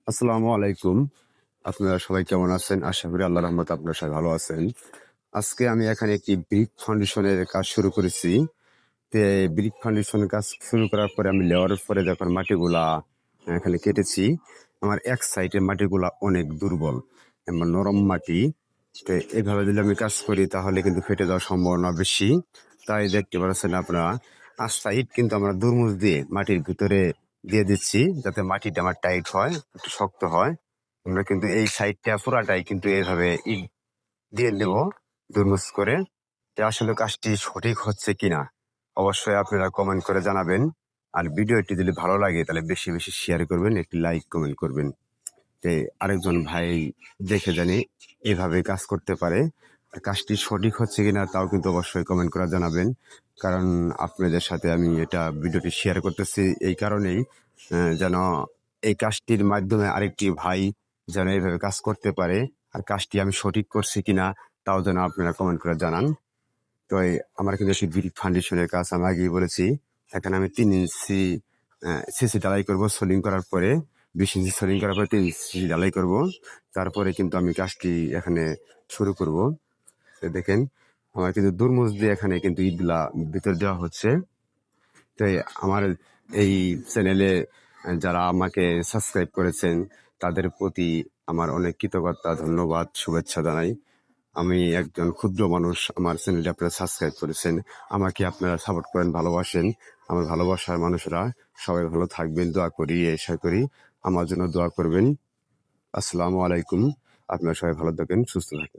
আসসালামু আলাইকুম। আপনারা সবাই কেমন আছেন? আশা করি আল্লাহর রহমতে আপনারা সবাই ভালো আছেন। আজকে আমি এখানে একটি ব্রিক ফাউন্ডেশনের কাজ শুরু করেছি। ব্রিক ফাউন্ডেশনের কাজ শুরু করার পরে আমি লেয়ারের পরে যখন মাটিগুলা এখানে কেটেছি, আমার এক সাইডের মাটিগুলা অনেক দুর্বল এবং নরম মাটি। তো এভাবে যদি আমি কাজ করি তাহলে কিন্তু ফেটে যাওয়ার সম্ভাবনা বেশি। তাই দেখতে পাচ্ছেন আপনারা ৫ টা ইট কিন্তু আমরা দুরমুজ দিয়ে মাটির ভিতরে দিয়ে দিচ্ছি যাতে মাটিটা আমার টাইট হয়, একটু শক্ত হয়। আমরা কিন্তু এই সাইডটা পুরাটাই কিন্তু এভাবে ইট দিয়ে দেব দুরমুজ করে। যে আসলে কাজটি সঠিক হচ্ছে কিনা অবশ্যই আপনারা কমেন্ট করে জানাবেন। আর ভিডিওটি যদি ভালো লাগে তাহলে বেশি বেশি শেয়ার করবেন, একটি লাইক কমেন্ট করবেন। যে আরেকজন ভাই দেখে জানি এভাবে কাজ করতে পারে। আর কাজটি সঠিক হচ্ছে কিনা তাও কিন্তু অবশ্যই কমেন্ট করে জানাবেন। কারণ আপনাদের সাথে আমি এটা ভিডিওটি শেয়ার করতেছি এই কারণেই যেন এই কাজটির মাধ্যমে আরেকটি ভাই যেন এইভাবে কাজ করতে পারে। আর কাজটি আমি সঠিক করছি কিনা তাও যেন আপনারা কমেন্ট করে জানান। তো আমার কিন্তু সেই ব্রিক ফাউন্ডেশনের কাজ আমি আগেই বলেছি। এখানে আমি ৩ ইঞ্চি সিসি ঢালাই করব সোলিং করার পরে। ২০ ইঞ্চি সোলিং করার পরে ৩ ইঞ্চি ঢালাই করব। তারপরে কিন্তু আমি কাজটি এখানে শুরু করব। তো দেখেন আমার কিন্তু দুরমুজ দিয়ে এখানে কিন্তু ইটগুলা ভিতর দেওয়া হচ্ছে। তো আমার এই চ্যানেলে যারা আমাকে সাবস্ক্রাইব করেছেন তাদের প্রতি আমার অনেক কৃতজ্ঞতা, ধন্যবাদ, শুভেচ্ছা জানাই। আমি একজন ক্ষুদ্র মানুষ, আমার চ্যানেলটি আপনারা সাবস্ক্রাইব করেছেন। আমাকে আপনারা সাপোর্ট করেন, ভালোবাসেন। আমার ভালোবাসার মানুষরা সবাই ভালো থাকবেন, দোয়া করি, আশা করি আমার জন্য দোয়া করবেন। আসসালামু আলাইকুম। আপনারা সবাই ভালো থাকেন, সুস্থ থাকেন।